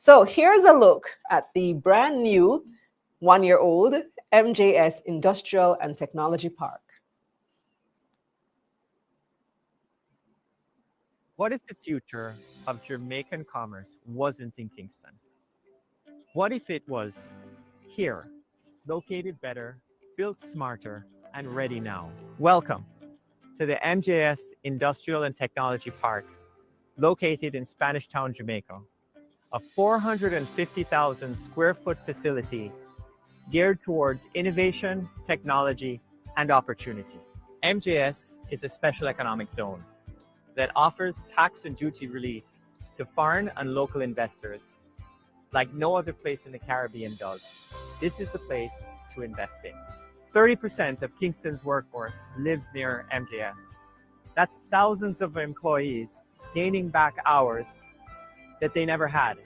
So here's a look at the brand new 1-year-old MJS Industrial and Technology Park. What if the future of Jamaican commerce wasn't in Kingston? What if it was here, located better, built smarter, and ready now? Welcome to the MJS Industrial and Technology Park, located in Spanish Town, Jamaica, a 450,000 square foot facility geared towards innovation, technology, and opportunity. MJS is a special economic zone that offers tax and duty relief to foreign and local investors like no other place in the Caribbean does. This is the place to invest in. 30% of Kingston's workforce lives near MJS. That's thousands of employees gaining back hours that they never had.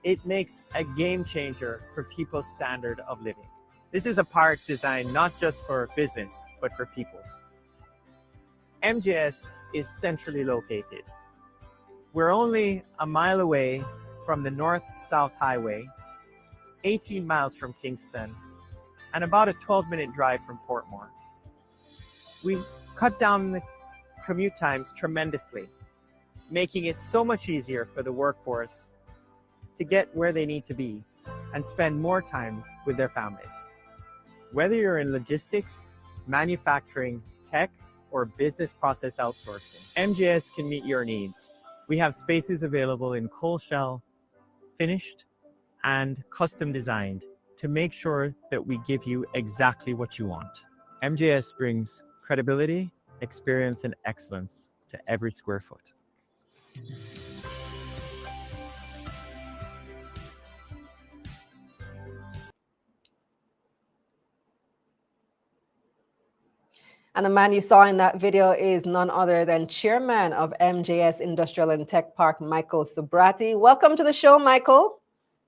It makes a game changer for people's standard of living. This is a park designed not just for business, but for people. MJS is centrally located. We're only a mile away from the North-South Highway, 18 miles from Kingston, and about a 12-minute drive from Portmore. We cut down the commute times tremendously, making it so much easier for the workforce to get where they need to be and spend more time with their families. Whether you're in logistics, manufacturing, tech, or business process outsourcing, MJS can meet your needs. We have spaces available in cold shell, finished, and custom designed to make sure that we give you exactly what you want. MJS brings credibility, experience, and excellence to every square foot. And the man you saw in that video is none other than Chairman of MJS Industrial and Tech Park, Michael Subratie. Welcome to the show, Michael.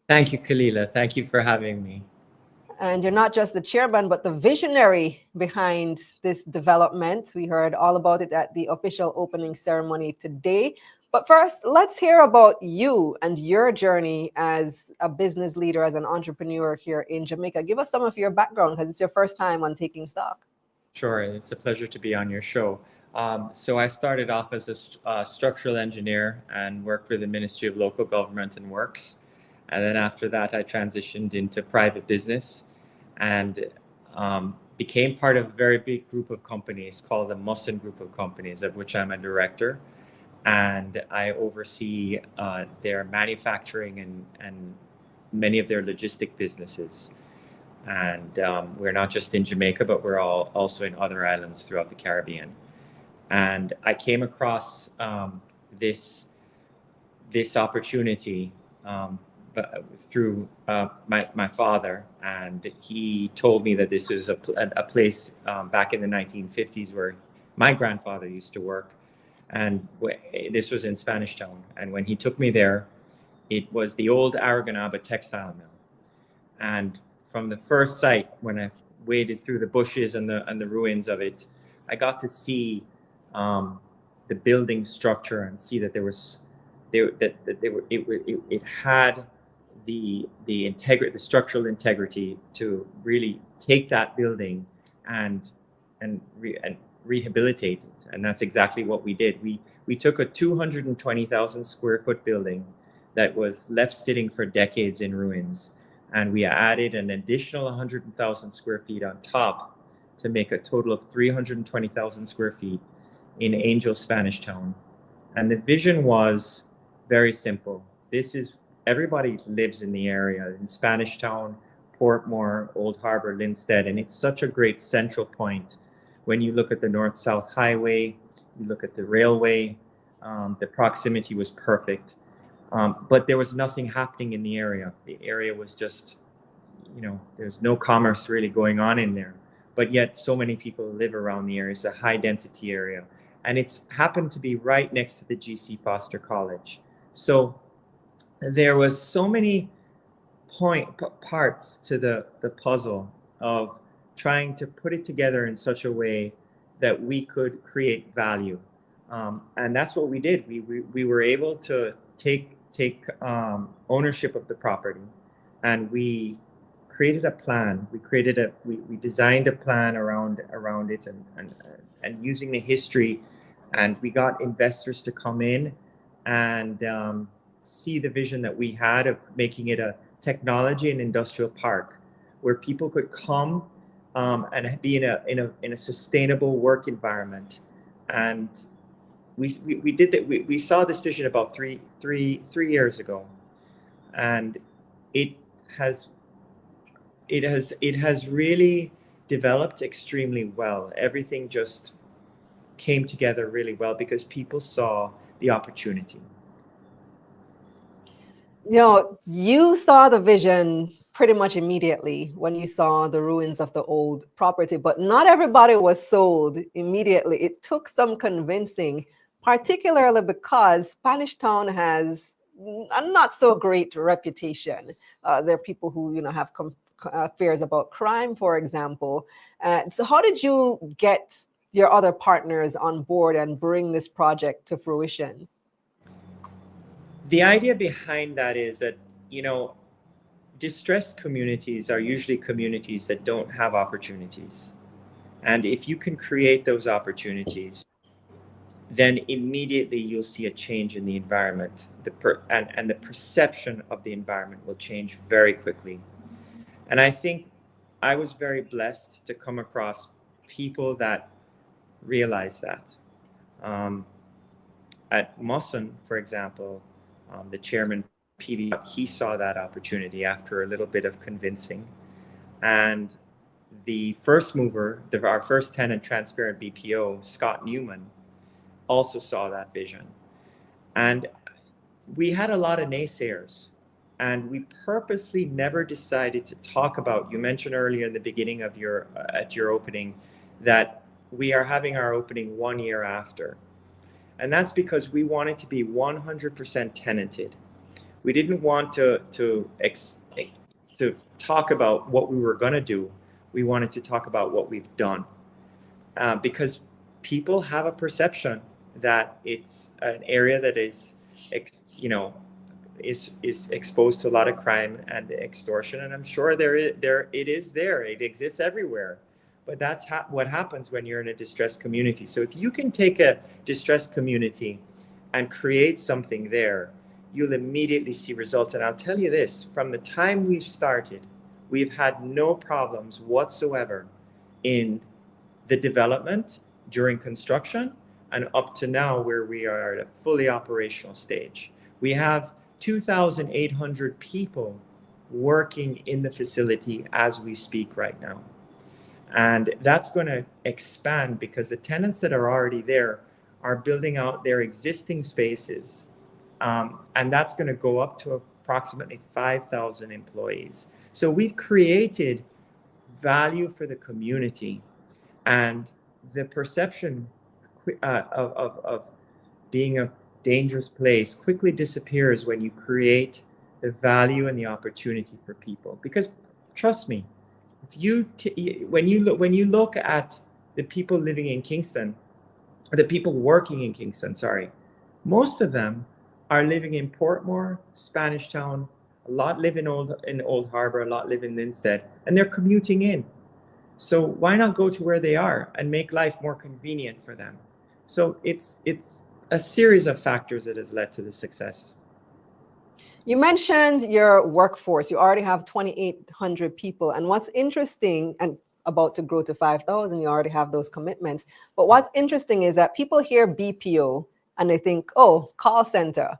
Thank you, Kalilah. Thank you for having me. And you're not just the chairman, but the visionary behind this development. We heard all about it at the official opening ceremony today. But first, let's hear about you and your journey as a business leader, as an entrepreneur here in Jamaica. Give us some of your background, because it's your first time on Taking Stock. Sure, it's a pleasure to be on your show. So I started off as a structural engineer and worked with the Ministry of Local Government and Works. And then after that, I transitioned into private business and became part of a very big group of companies called the Mussons Group of companies, of which I'm a director. And I oversee their manufacturing and many of their logistic businesses. And we're not just in Jamaica, but we're also in other islands throughout the Caribbean. And I came across this opportunity through my father, and he told me that this was a place back in the 1950s where my grandfather used to work, and this was in Spanish Town. And when he took me there, it was the old Aragonaba textile mill. And from the first sight, when I waded through the bushes and the ruins of it, I got to see the building structure and see that it had the structural integrity to really take that building and rehabilitate it. And that's exactly what we did. We took a 220,000 square foot building that was left sitting for decades in ruins, and we added an additional 100,000 square feet on top to make a total of 320,000 square feet in Angel, Spanish Town. And the vision was very simple. Everybody lives in the area, in Spanish Town, Portmore, Old Harbor, Linstead, and it's such a great central point. When you look at the North-South Highway, you look at the railway, the proximity was perfect. But there was nothing happening in the area. The area was just, there's no commerce really going on in there. But yet so many people live around the area. It's a high density area. And it's happened to be right next to the G.C. Foster College. So there was so many parts to the puzzle of trying to put it together in such a way that we could create value. And that's what we did. We were able to take take ownership of the property, and we created a plan. We designed a plan around it, and using the history, and we got investors to come in and see the vision that we had of making it a technology and industrial park where people could come and be in a sustainable work environment. And we did that. We saw this vision about three years ago, and it has really developed extremely well. Everything just came together really well because people saw the opportunity. You know, you saw the vision pretty much immediately when you saw the ruins of the old property, but not everybody was sold immediately. It took some convincing, particularly because Spanish Town has a not so great reputation. There are people who, you know, have fears about crime, for example. So how did you get your other partners on board and bring this project to fruition? The idea behind that is that, you know, distressed communities are usually communities that don't have opportunities. And if you can create those opportunities, then immediately you'll see a change in the environment. And the perception of the environment will change very quickly. And I think I was very blessed to come across people that realize that. At Musson, for example, the chairman, PV, he saw that opportunity after a little bit of convincing. And the first mover, our first tenant, Transparent BPO, Scott Newman, also saw that vision. And we had a lot of naysayers, and we purposely never decided to talk about, you mentioned earlier in the beginning of at your opening, that we are having our opening 1 year after. And that's because we wanted to be 100% tenanted. We didn't want to talk about what we were going to do. We wanted to talk about what we've done, because people have a perception that it's an area that is exposed to a lot of crime and extortion, and I'm sure it exists everywhere. But that's what happens when you're in a distressed community. So if you can take a distressed community and create something there, you'll immediately see results. And I'll tell you this, from the time we've started, we've had no problems whatsoever in the development, during construction, and up to now where we are at a fully operational stage. We have 2,800 people working in the facility as we speak right now. And that's going to expand because the tenants that are already there are building out their existing spaces. And that's going to go up to approximately 5,000 employees. So we've created value for the community, and the perception of being a dangerous place quickly disappears when you create the value and the opportunity for people. Because trust me, when you look at the people living in Kingston, or the people working in Kingston, most of them are living in Portmore, Spanish Town. A lot live in Old Harbour, a lot live in Linstead, and they're commuting in. So why not go to where they are and make life more convenient for them? So it's a series of factors that has led to the success. You mentioned your workforce. You already have 2,800 people. And what's interesting, and about to grow to 5,000, you already have those commitments. But what's interesting is that people hear BPO and they think, oh, call center.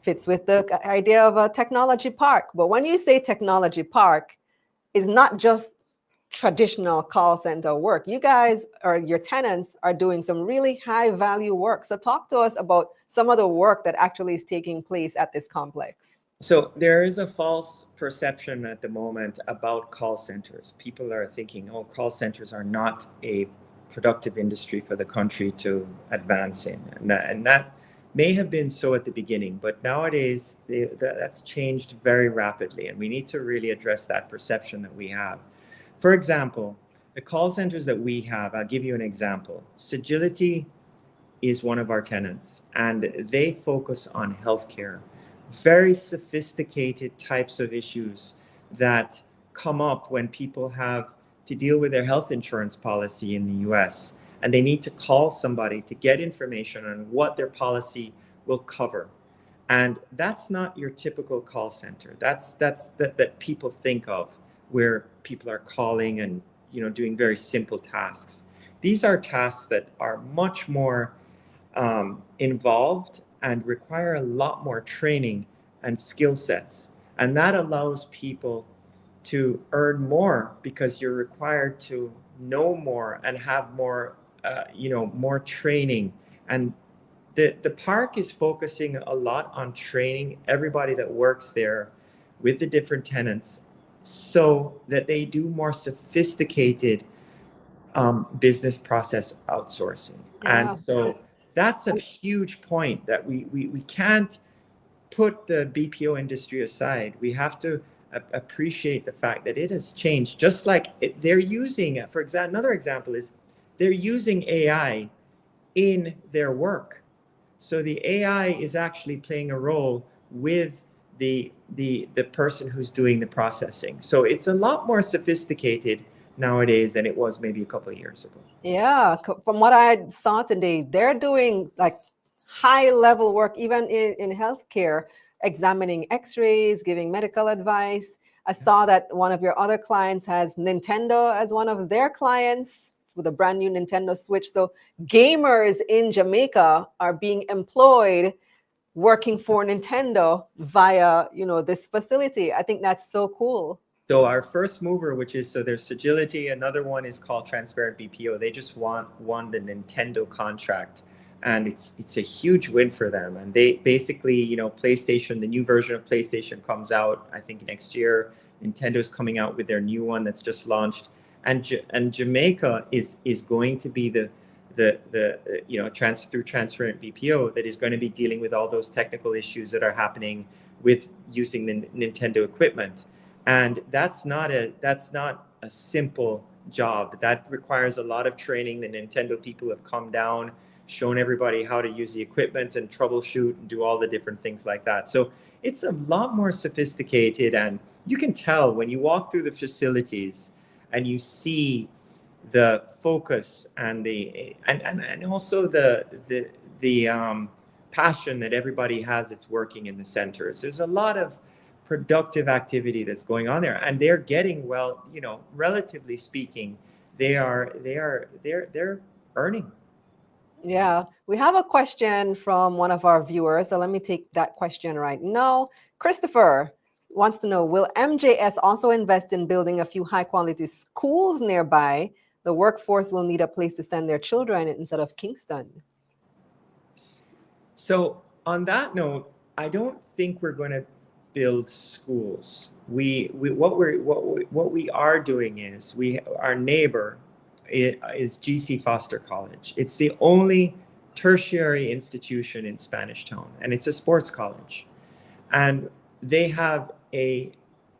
Fits with the idea of a technology park. But when you say technology park, it's not just traditional call center work. You guys, or your tenants, are doing some really high value work. So talk to us about some of the work that actually is taking place at this complex. So there is a false perception at the moment about call centers. People are thinking, oh, call centers are not a productive industry for the country to advance in. And that may have been so at the beginning, but nowadays that's changed very rapidly. And we need to really address that perception that we have. For example, the call centers that we have, I'll give you an example. Sagility is one of our tenants, and they focus on healthcare. very sophisticated types of issues that come up when people have to deal with their health insurance policy in the US, and they need to call somebody to get information on what their policy will cover. And that's not your typical call center. That people think of, where people are calling and doing very simple tasks. These are tasks that are much more involved and require a lot more training and skill sets. And that allows people to earn more because you're required to know more and have more, more training. And the park is focusing a lot on training everybody that works there with the different tenants so that they do more sophisticated business process outsourcing. Yeah. And so that's a huge point, that we can't put the BPO industry aside. We have to appreciate the fact that it has changed. Just like they're using, for example, another example is they're using AI in their work. So the AI is actually playing a role with the person who's doing the processing. So it's a lot more sophisticated nowadays than it was maybe a couple of years ago. Yeah, from what I saw today, they're doing like high level work, even in healthcare, examining x-rays, giving medical advice. I saw that one of your other clients has Nintendo as one of their clients with a brand new Nintendo Switch. So gamers in Jamaica are being employed working for Nintendo via, this facility. I think that's so cool. So our first mover, so there's Subratie, another one is called Transparent BPO. They just won the Nintendo contract, and it's a huge win for them. And they basically, PlayStation, the new version of PlayStation comes out, I think, next year. Nintendo's coming out with their new one that's just launched, and Jamaica is going to be through Transparent BPO that is going to be dealing with all those technical issues that are happening with using the Nintendo equipment. And that's not a simple job. That requires a lot of training. The Nintendo people have come down, shown everybody how to use the equipment and troubleshoot and do all the different things like that. So it's a lot more sophisticated, and you can tell when you walk through the facilities and you see the focus and also the passion that everybody has that's working in the centers. There's a lot of productive activity that's going on there, and they're getting, well, relatively speaking, they're earning. Yeah, we have a question from one of our viewers, so let me take that question right now. Christopher wants to know, will MJS also invest in building a few high quality schools nearby? The workforce will need a place to send their children instead of Kingston. So on that note, I don't think we're going to build schools. What we are doing is, our neighbor is GC Foster College. It's the only tertiary institution in Spanish Town, and it's a sports college. And they have a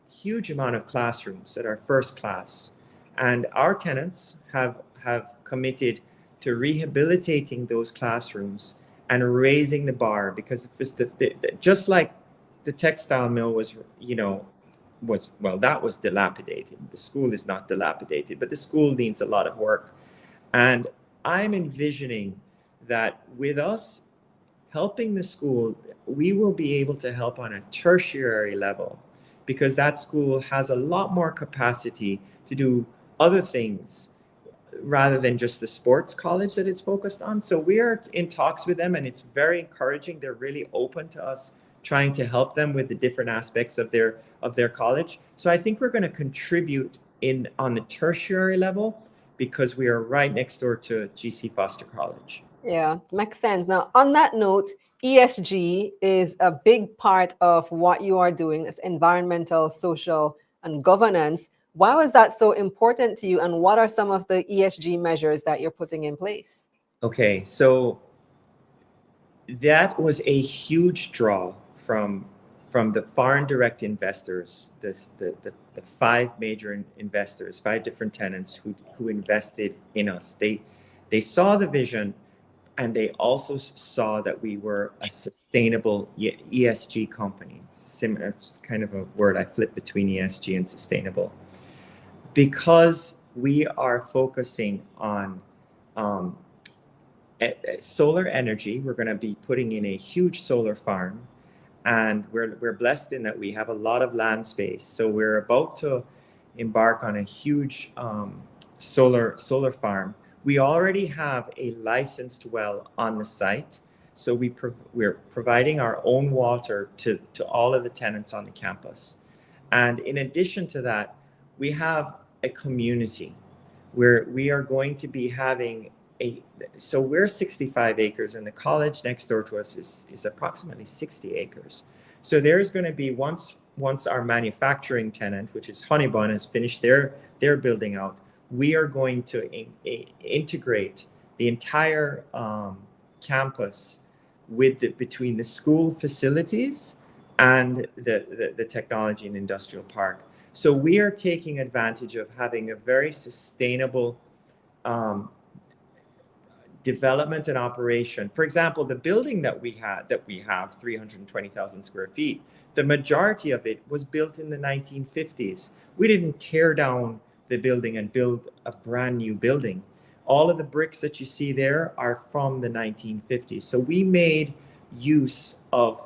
huge amount of classrooms that are first class. And our tenants have committed to rehabilitating those classrooms and raising the bar, because just like the textile mill was dilapidated. The school is not dilapidated, but the school needs a lot of work. And I'm envisioning that with us helping the school, we will be able to help on a tertiary level, because that school has a lot more capacity to do other things rather than just the sports college that it's focused on. So we are in talks with them, and it's very encouraging. They're really open to us trying to help them with the different aspects of their college. So I think we're going to contribute on the tertiary level, because we are right next door to GC Foster College. Yeah, makes sense. Now, on that note, ESG is a big part of what you are doing. It's environmental, social, and governance. Why was that so important to you, and what are some of the ESG measures that you're putting in place? Okay, so that was a huge draw from the foreign direct investors, the 5 major investors, 5 different tenants who invested in us. They saw the vision and they also saw that we were a sustainable ESG company. It's kind of a word I flip between ESG and sustainable. Because we are focusing on solar energy, we're going to be putting in a huge solar farm, and we're blessed in that we have a lot of land space. So we're about to embark on a huge solar farm. We already have a licensed well on the site, so we're providing our own water to all of the tenants on the campus. And in addition to that, we have a community where we are going to be having so we're 65 acres, and the college next door to us is approximately 60 acres. So there's going to be, once our manufacturing tenant, which is Honeybun, has finished their building out, we are going to integrate the entire campus between the school facilities and the technology and industrial park. So we are taking advantage of having a very sustainable development and operation. For example, the building that we have 320,000 square feet, the majority of it was built in the 1950s. We didn't tear down the building and build a brand new building. All of the bricks that you see there are from the 1950s. So we made use of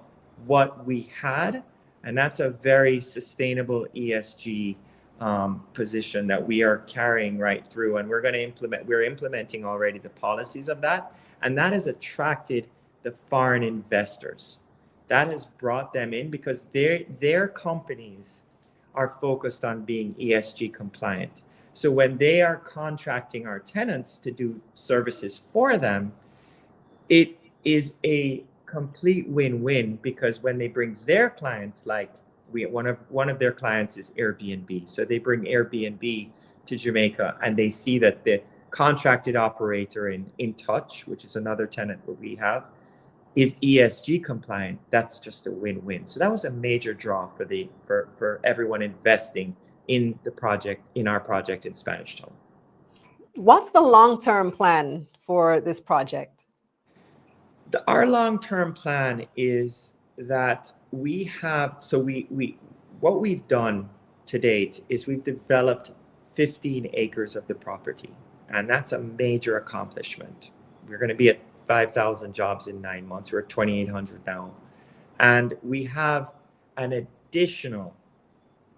what we had, and that's a very sustainable ESG position that we are carrying right through, and we're implementing already the policies of that, and that has attracted the foreign investors. That has brought them in because their companies are focused on being ESG compliant. So when they are contracting our tenants to do services for them, it is a complete win-win, because when they bring their clients, like one of their clients is Airbnb. So they bring Airbnb to Jamaica, and they see that the contracted operator in Touch, which is another tenant that we have, is ESG compliant. That's just a win-win. So that was a major draw for everyone investing in our project in Spanish Town. What's the long-term plan for this project? Our long-term plan is that what we've done to date is we've developed 15 acres of the property, and that's a major accomplishment. We're going to be at 5,000 jobs in 9 months. We're at 2,800 now, and we have an additional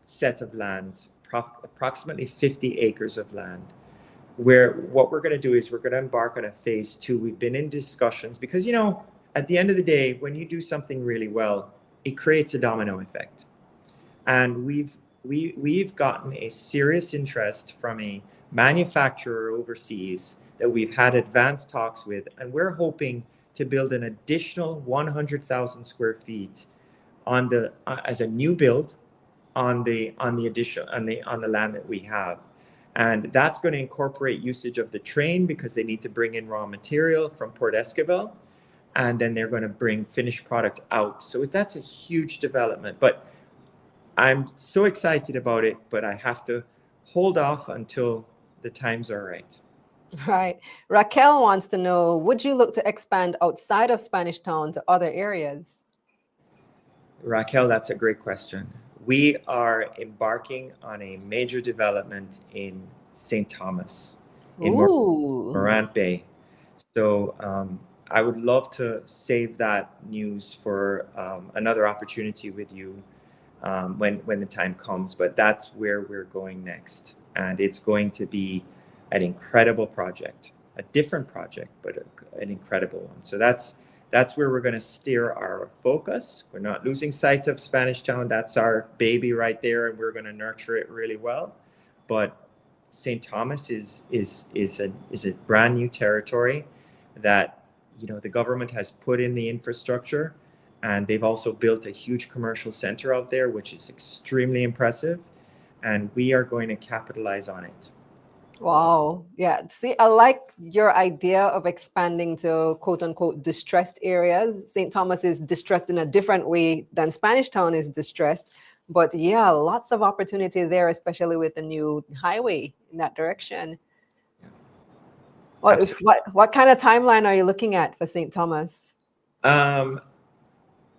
set of lands, approximately 50 acres of land, where what we're going to do is we're going to embark on a phase 2. We've been in discussions because, at the end of the day, when you do something really well, it creates a domino effect. And we've gotten a serious interest from a manufacturer overseas that we've had advanced talks with, and we're hoping to build an additional 100,000 square feet as a new build on the land that we have. And that's going to incorporate usage of the train, because they need to bring in raw material from Port Esquivel, and then they're going to bring finished product out. So that's a huge development. But I'm so excited about it, but I have to hold off until the times are right. Right. Raquel wants to know, would you look to expand outside of Spanish Town to other areas? Raquel, that's a great question. We are embarking on a major development in St. Thomas, in Morant Bay. So I would love to save that news for another opportunity with you when the time comes. But that's where we're going next. And it's going to be an incredible project, a different project, but an incredible one. So that's where we're going to steer our focus. We're not losing sight of Spanish Town. That's our baby right there, and we're going to nurture it really well. But St. Thomas is a brand new territory that the government has put in the infrastructure, and they've also built a huge commercial center out there, which is extremely impressive, and we are going to capitalize on it. Wow. Yeah. See, I like your idea of expanding to quote unquote distressed areas. St. Thomas is distressed in a different way than Spanish Town is distressed. But yeah, lots of opportunity there, especially with the new highway in that direction. What kind of timeline are you looking at for St. Thomas?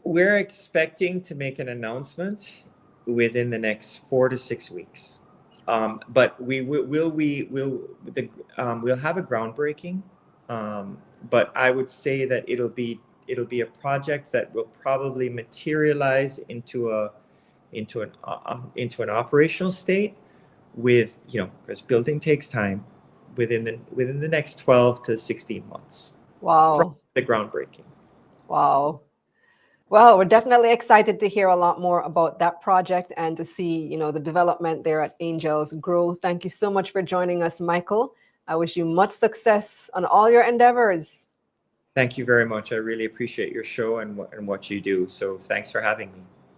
We're expecting to make an announcement within the next 4 to 6 weeks. But we'll have a groundbreaking. But I would say that it'll be a project that will probably materialize into an operational state with, because building takes time, within the next 12 to 16 months. Wow. From the groundbreaking. Wow. Well, we're definitely excited to hear a lot more about that project and to see, the development there at Angels grow. Thank you so much for joining us, Michael. I wish you much success on all your endeavors. Thank you very much. I really appreciate your show and what you do. So thanks for having me.